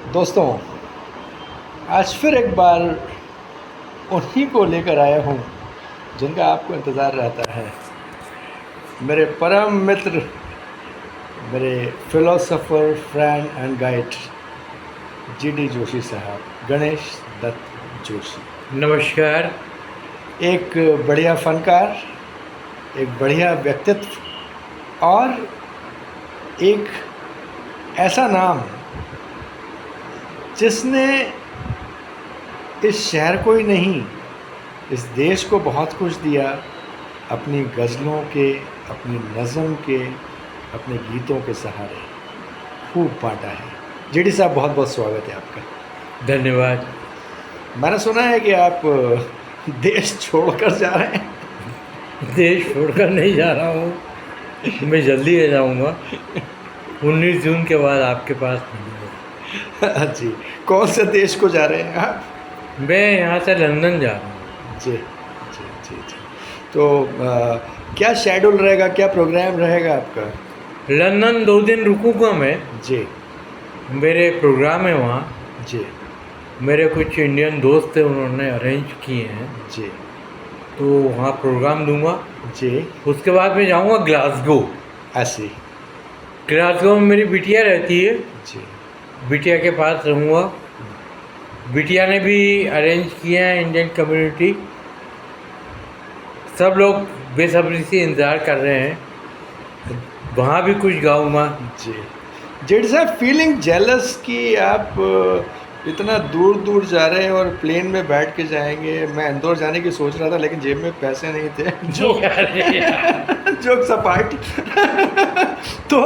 दोस्तों, आज फिर एक बार उन्हीं को लेकर आया हूँ जिनका आपको इंतज़ार रहता है। मेरे परम मित्र, मेरे philosopher, friend and guide GD Joshi साहब, गणेश दत्त जोशी। नमस्कार। एक बढ़िया फनकार, एक बढ़िया व्यक्तित्व और एक ऐसा नाम जिसने इस शहर को ही नहीं, इस देश को बहुत कुछ दिया अपनी गज़लों के, अपनी नज़म के, अपने गीतों के सहारे खूब बांटा है। जीडी साहब, बहुत बहुत स्वागत है आपका। धन्यवाद। मैंने सुना है कि आप देश छोड़कर जा रहे हैं। देश छोड़कर नहीं जा रहा हूँ, मैं जल्दी आ जाऊँगा। 19 जून के बाद आपके पास मिलूँगा। जी, कौन से देश को जा रहे हैं आप? मैं यहाँ से लंदन जा रहा हूँ। जी जी जी जी। तो क्या शेड्यूल रहेगा, क्या प्रोग्राम रहेगा आपका? लंदन 2 दिन रुकूँगा मैं। जी मेरे प्रोग्राम है वहाँ। जी मेरे कुछ इंडियन दोस्त थे, उन्होंने अरेंज किए हैं, जी तो वहाँ प्रोग्राम दूँगा। जी। उसके बाद मैं जाऊँगा ग्लासगो। ऐसी। ग्लासगो में मेरी बिटिया रहती है, जी बिटिया के पास रहूँगा। बिटिया ने भी अरेंज किया है इंडियन कम्युनिटी। सब लोग बेसब्री से इंतज़ार कर रहे हैं, वहाँ भी कुछ गाऊँगा। जी। जेड साहब, फीलिंग जेलस कि आप इतना दूर दूर जा रहे हैं और प्लेन में बैठ के जाएंगे। मैं इंदौर जाने की सोच रहा था, लेकिन जेब में पैसे नहीं थे। जोक सपाट। तो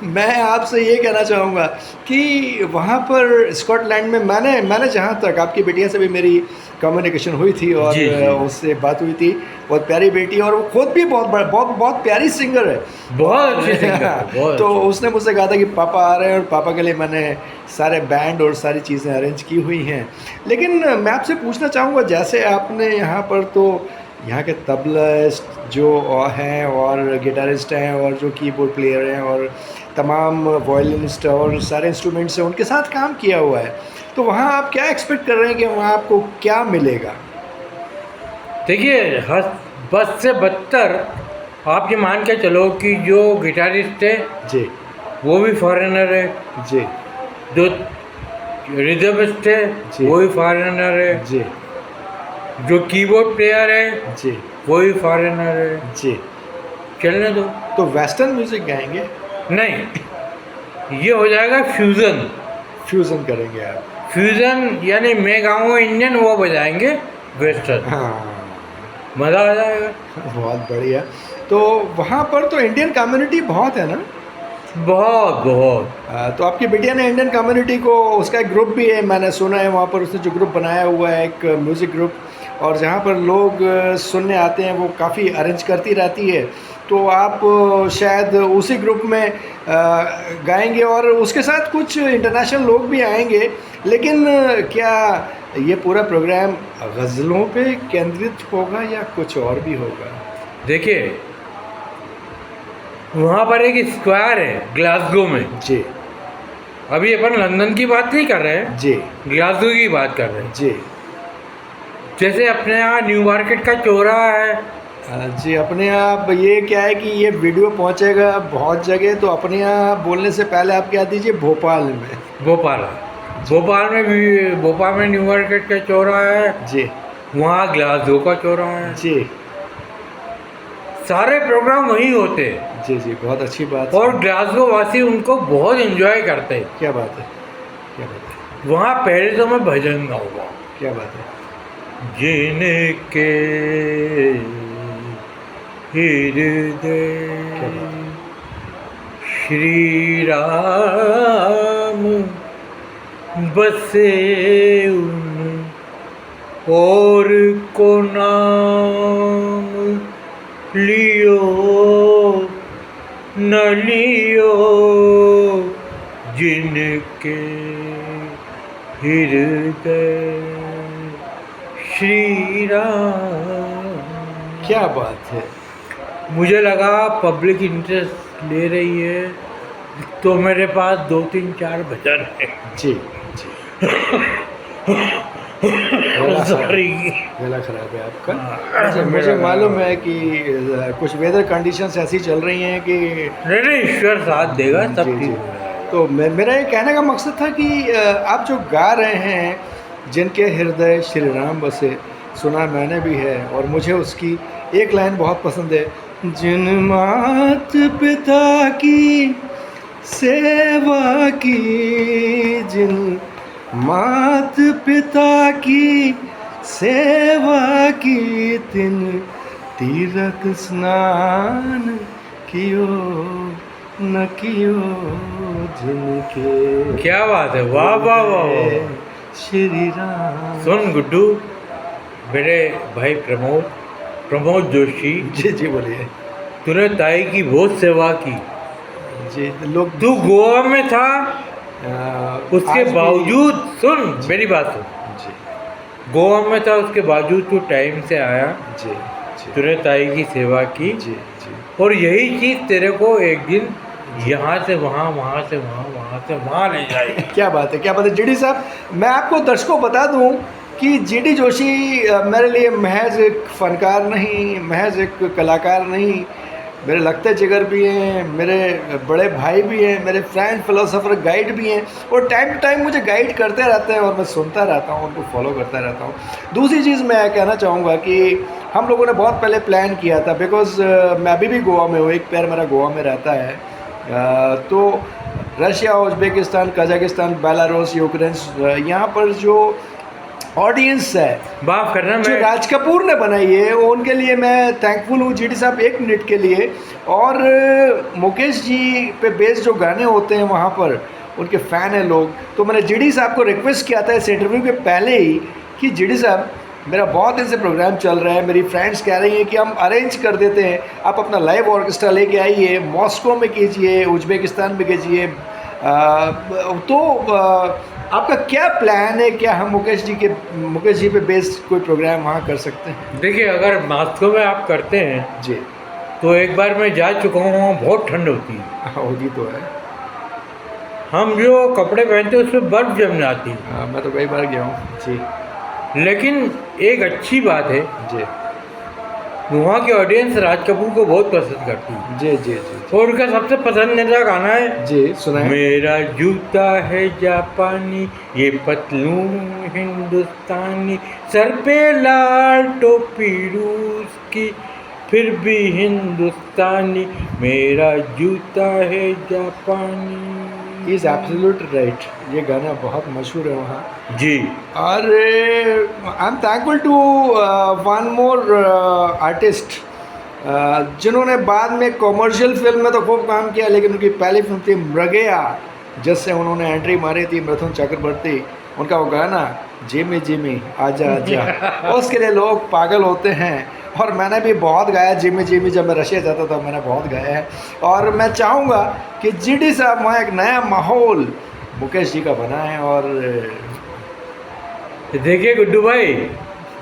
मैं आपसे ये कहना चाहूँगा कि वहाँ पर स्कॉटलैंड में मैंने जहाँ तक, आपकी बेटिया से भी मेरी कम्युनिकेशन हुई थी और जी, जी। उससे बात हुई थी। बहुत प्यारी बेटी, और वो खुद भी बहुत प्यारी सिंगर है। बहुत अच्छी सिंगर है, बहुत तो अच्छी। उसने मुझसे कहा था कि पापा आ रहे हैं, और पापा के लिए मैंने सारे बैंड और सारी चीज़ें अरेंज की हुई हैं। लेकिन मैं आपसे पूछना चाहूँगा, जैसे आपने यहाँ पर, तो यहाँ के तबलिस्ट जो हैं और गिटारिस्ट हैं और जो कीबोर्ड प्लेयर हैं और तमाम वॉयलिनिस्ट और सारे इंस्ट्रूमेंट्स हैं, उनके साथ काम किया हुआ है। तो वहाँ आप क्या एक्सपेक्ट कर रहे हैं कि वहाँ आपको क्या मिलेगा? देखिए, बस से बदतर आप ये मान के चलो कि जो गिटारिस्ट है जी वो भी फॉरेनर है, जी जो रिदमिस्ट है जी। वो भी फॉरेनर है, जी जो कीबोर्ड प्लेयर है जी वो भी फॉरेनर है। जी। चलने दो। तो वेस्टर्न म्यूज़िक गाएंगे? नहीं, ये हो जाएगा फ्यूज़न। फ्यूज़न करेंगे आप? फ्यूज़न यानी मैं गाऊंगा इंडियन, वो बजाएंगे वेस्टर्न। हाँ, मज़ा आ जाएगा। बहुत बढ़िया। तो वहाँ पर तो इंडियन कम्युनिटी बहुत है ना? बहुत बहुत। तो आपकी बिटिया ने इंडियन कम्युनिटी को, उसका एक ग्रुप भी है, मैंने सुना है, वहाँ पर उसने जो ग्रुप बनाया हुआ है, एक म्यूज़िक ग्रुप, और जहाँ पर लोग सुनने आते हैं, वो काफ़ी अरेंज करती रहती है। तो आप शायद उसी ग्रुप में गाएंगे, और उसके साथ कुछ इंटरनेशनल लोग भी आएंगे। लेकिन क्या ये पूरा प्रोग्राम गज़लों पे केंद्रित होगा या कुछ और भी होगा? देखिए, वहाँ पर एक स्क्वायर है ग्लासगो में। जी अभी अपन लंदन की बात नहीं कर रहे हैं, जी ग्लासगो की बात कर रहे हैं। जी जैसे अपने यहाँ न्यू मार्केट का चौराहा है। जी। अपने यहाँ ये क्या है कि ये वीडियो पहुँचेगा बहुत जगह, तो अपने यहाँ बोलने से पहले आप क्या दीजिए, भोपाल में। भोपाल में न्यू मार्केट का चौराहा है, जी वहाँ ग्लासगो का चौराहा है। जी सारे प्रोग्राम वहीं होते हैं, जी जी। बहुत अच्छी बात है। और ग्लासगो वासी उनको बहुत एंजॉय करते हैं। क्या बात है, क्या बात है, वहाँ पहले तो मैं भजन गाऊंगा। क्या बात है। जिनके हृदय क्या बात है। श्री राम बसे उन और को नाम लियो न लियो, जिनके हृदय श्री राम। क्या बात है। मुझे लगा पब्लिक इंटरेस्ट ले रही है, तो मेरे पास 2-3-4 भजन है। जी जी सॉरी। गला खराब है आपका। अच्छा, मुझे मालूम है कि कुछ वेदर कंडीशंस ऐसी चल रही हैं कि नहीं ईश्वर साथ देगा, सब जी, ठीक जी। हो जाएगा। तो मेरा ये कहने का मकसद था कि आप जो गा रहे हैं, जिनके हृदय श्री राम बसे, सुना मैंने भी है और मुझे उसकी एक लाइन बहुत पसंद है, जिन मात पिता की सेवा की, जिन मात पिता की सेवा की, तिन तीरथ स्नान कियो न कियो, जिनके क्या बात है, वाह वाह वाह वाह। श्री राम। सुन गुड्डू, मेरे भाई प्रमोद जोशी, जी जी बोलिए। तूने ताई की बहुत सेवा की। जी लोग तू गोवा में था, उसके आज भी- बावजूद सुन मेरी बात सुन, जी गोवा में था उसके बावजूद तू टाइम से आया, जी जी तूने ताई की सेवा की, जी जी और यही चीज़ तेरे को एक दिन यहाँ से वहाँ, वहाँ से वहाँ, वहाँ से वहाँ ले जाएगी। क्या बात है, क्या बात है जीडी साहब। मैं आपको दर्शकों बता दूं कि जीडी जोशी मेरे लिए महज एक फनकार नहीं, महज एक कलाकार नहीं, मेरे लगते जिगर भी हैं, मेरे बड़े भाई भी हैं, मेरे फ्रेंड फिलोसोफर गाइड भी हैं, और टाइम टू टाइम मुझे गाइड करते रहते हैं और मैं सुनता रहता हूँ, उनको फॉलो करता रहता हूँ। दूसरी चीज़ मैं कहना चाहूँगा कि हम लोगों ने बहुत पहले प्लान किया था, बिकॉज़ मैं अभी भी गोवा में हूँ, एक पैर मेरा गोवा में रहता है। तो Russia, Uzbekistan, Kazakhstan, Belarus, Ukraine, यहाँ पर जो ऑडियंस है, माफ करना, जो मैं राज कपूर ने बनाई है, उनके लिए मैं थैंकफुल हूँ जीडी साहब, एक मिनट के लिए। और मुकेश जी पे बेस्ड जो गाने होते हैं वहाँ पर, उनके फ़ैन हैं लोग। तो मैंने जीडी साहब को रिक्वेस्ट किया था इस इंटरव्यू के पहले ही कि जीडी साहब, मेरा बहुत दिन से प्रोग्राम चल रहा है, मेरी फ्रेंड्स कह रही हैं कि हम अरेंज कर देते हैं, आप अपना लाइव ऑर्केस्ट्रा लेके आइए, मॉस्को में कीजिए, उज़्बेकिस्तान में कीजिए। आपका क्या प्लान है? क्या हम मुकेश जी पे बेस्ड कोई प्रोग्राम वहाँ कर सकते हैं? देखिए, अगर मॉस्को में आप करते हैं जी तो एक बार मैं जा चुका हूँ, वहाँ बहुत ठंड होती है, होगी तो है। हम जो कपड़े पहनते हैं उसमें बर्फ़ जम जाती है। हाँ, मैं तो कई बार गया हूँ। जी लेकिन एक अच्छी बात है, जी वहाँ की ऑडियंस राज कपूर को बहुत पसंद करती है, जी जी जी और उनका सबसे पसंदीदा गाना है जी सुनाए। मेरा जूता है जापानी, ये पतलून हिंदुस्तानी, सर पे लाल टोपी रूस की, फिर भी हिंदुस्तानी, मेरा जूता है जापानी। इज़ एब्सोल्यूट राइट, ये गाना बहुत मशहूर है वहाँ। जी। और I am thankful to one more artist, जिन्होंने बाद में कॉमर्शियल फिल्म में तो खूब काम किया, लेकिन उनकी पहली फिल्म थी मृगया, जिससे उन्होंने एंट्री मारी थी, मिथुन चक्रवर्ती। उनका वो गाना जिमी जिमी आजा आजा, उसके लिए लोग पागल होते हैं, और मैंने भी बहुत गाया जिमी जिमी, जब मैं रशिया जाता था मैंने बहुत गाया है। और मैं चाहूँगा कि जीडी साहब वहाँ एक नया माहौल मुकेश जी का बनाएं। और देखिए गुड्डू भाई,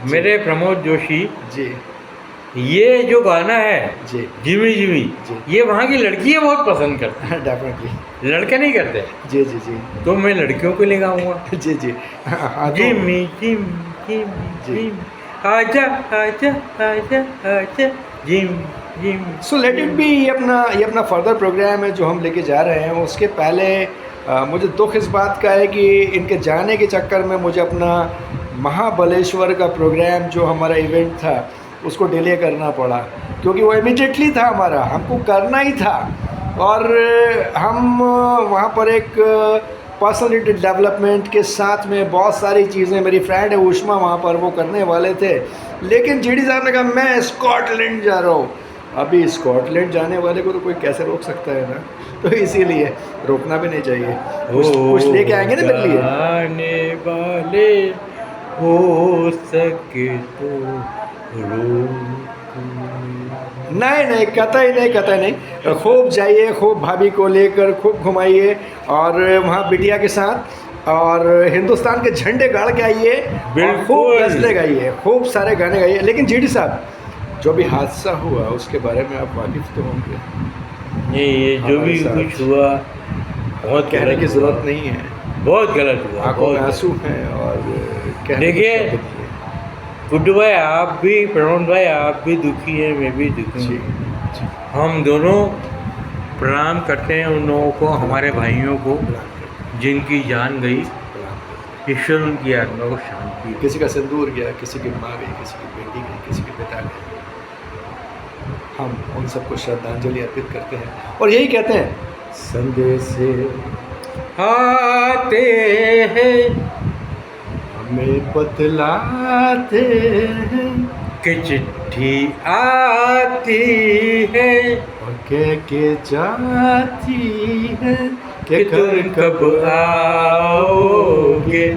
मेरे प्रमोद जोशी, जी ये जो गाना है जी जिमी जिमी, जी। ये वहाँ की लड़कियाँ बहुत पसंद करती डेफिनेटली। हैं, लड़के नहीं करते। जी जी जी तो मैं लड़कियों को ले गाऊंगा, जी जी। हाँ, तो जिमी जिमी जिमी जी। जिमी, आजा आजा आजा आजा gym gym. So let it be, ये अपना फर्दर प्रोग्राम है जो हम लेके जा रहे हैं। उसके पहले मुझे दुख इस बात का है कि इनके जाने के चक्कर में मुझे अपना महाबलेश्वर का प्रोग्राम जो हमारा इवेंट था उसको डिले करना पड़ा, क्योंकि वो इमीडिएटली था हमारा, हमको करना ही था। और हम वहाँ पर एक पर्सनैलिटी डेवलपमेंट के साथ में बहुत सारी चीज़ें, मेरी फ्रेंड है उष्मा वहाँ पर, वो करने वाले थे, लेकिन जीडी साहब ने कहा मैं स्कॉटलैंड जा रहा हूँ। अभी स्कॉटलैंड जाने वाले को तो कोई कैसे रोक सकता है ना, तो इसीलिए रोकना भी नहीं चाहिए। कुछ लेके आएंगे ना मेरे लिए। आने वाले हो सके तो रोको। नहीं, कतई नहीं। खूब जाइए, खूब भाभी को लेकर खूब घुमाइए, और वहाँ बिटिया के साथ, और हिंदुस्तान के झंडे गाड़ के आइए, और खूब बिल्कुल। गज़लें गाइए, खूब सारे गाने गाइए। लेकिन जीडी साहब, जो भी हादसा हुआ उसके बारे में आप वाकिफ़ तो होंगे। ये जो भी हमारे कुछ हुआ, बहुत कहने गलत की हुआ। ज़रूरत नहीं है, बहुत गलत हुआ, आंखों में बहुत। आंसू हैं और कहने देखिए, की शब्द नहीं है। गुड्डू भाई आप भी, प्रणव भाई आप भी दुखी हैं, मैं भी दुखी जी हूँ। जी, हम दोनों प्रणाम करते हैं उन लोगों को, हमारे भाइयों को प्रणाम करते जिनकी जान गई। हैं, प्रणाम करते ईश्वर उनकी आत्मा को शांति हैं। दे। किसी का सिंदूर गया, किसी की माँ गई, किसी की बेटी गई, किसी के पिता गए, हम उन सबको श्रद्धांजलि अर्पित करते हैं और यही कहते हैं, संदेश आते हैं हमें बतलाते हैं कि चिट्ठी आती है और कह के जाती है कि तुम कब आओगे,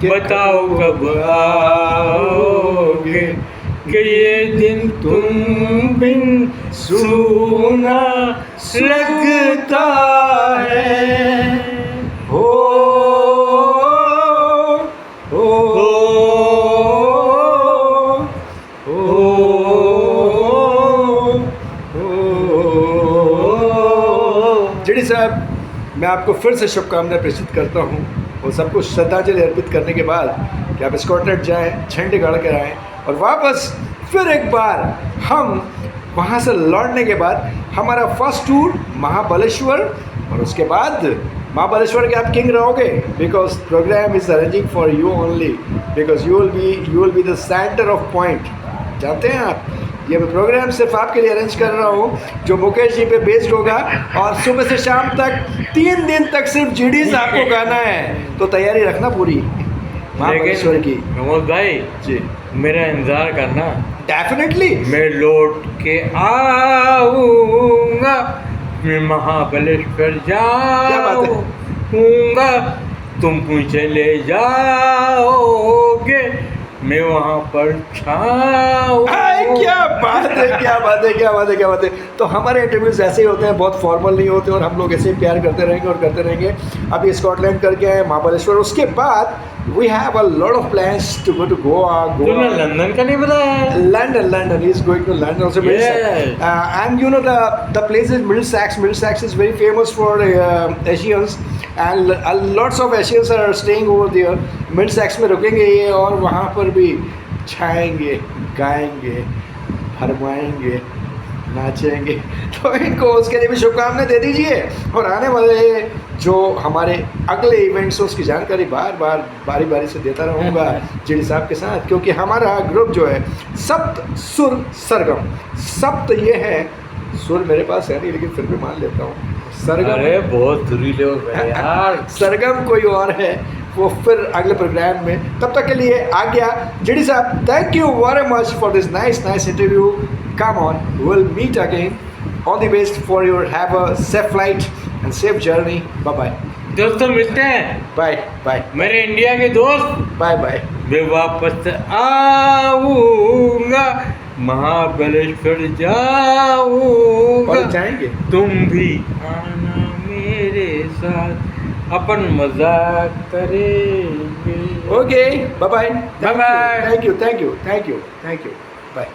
बताओ कब आओगे, कि ये दिन तुम बिन सूना लगता है। हो हो जेडी साहब, मैं आपको फिर से शुभकामनाएं प्रेषित करता हूँ और सबको श्रद्धांजलि अर्पित करने के बाद कि आप स्कॉटलैंड जाएं, झंडे गाड़ कर आएँ और वापस फिर एक बार हम वहाँ से लौटने के बाद हमारा फर्स्ट टूर महाबलेश्वर और उसके बाद महाबलेश्वर के आप किंग रहोगे because program is arranging for you only because you will be the centre of point. जानते हैं आप, ये प्रोग्राम सिर्फ आपके लिए अरेंज कर रहा हूँ जो मुकेश जी पे बेस्ड होगा और सुबह से शाम तक 3 दिन तक सिर्फ जीडीज आपको गाना है, तो तैयारी रखना पूरी महाबलेश्वर की। प्रमोद भाई जी मेरा इंतजार करना, डेफिनेटली। मैं लौट के आऊंगा, मैं महाबलेश्वर जाऊंगा, तुम चले जाओगे, मैं वहाँ पर छाऊंगा। क्या बात है, क्या बात है, क्या बात है, क्या बात है। तो हमारे इंटरव्यूज ऐसे ही होते हैं, बहुत फॉर्मल नहीं होते और हम लोग ऐसे ही प्यार करते रहेंगे और करते रहेंगे। अभी स्कॉटलैंड करके आए महाबलेश्वर, उसके बाद we have a lot of plans to go to Goa. तूने लंदन का नहीं बताया? London, he's going to London also. Yes. And you know the place is Middlesex. Middlesex is very famous for Asians and lots of Asians are staying over there. Middlesex में रुकेंगे ये और वहाँ पर भी छाएंगे, गाएंगे, फरमाएंगे, नाचेंगे। तो इनको उसके लिए भी शुभकामनाएं दे दीजिए और आने वाले जो हमारे अगले इवेंट्स हैं उसकी जानकारी बारी बारी से देता रहूँगा जेडी साहब के साथ, क्योंकि हमारा ग्रुप जो है सप्त सुर सरगम। सप्त ये है, सुर मेरे पास है नहीं लेकिन फिर भी मान लेता हूँ, सरगम। अरे बहुत दुरीले हो गए यार। सरगम कोई और है, वो फिर अगले प्रोग्राम में। तब तक के लिए आज्ञा जेडी साहब, thank you very much for this nice interview. Come on, will meet again. All the best for your, have a safe flight and safe journey. Bye bye दोस्तों, मिलते हैं। बाय बाय मेरे इंडिया के दोस्त, bye bye. मैं वापस आऊंगा, महाबलेश्वर जाऊंगा, और जाएंगे तुम भी आना मेरे साथ, अपन मजाक करेंगे। Okay, bye bye. Bye bye. Thank you, bye.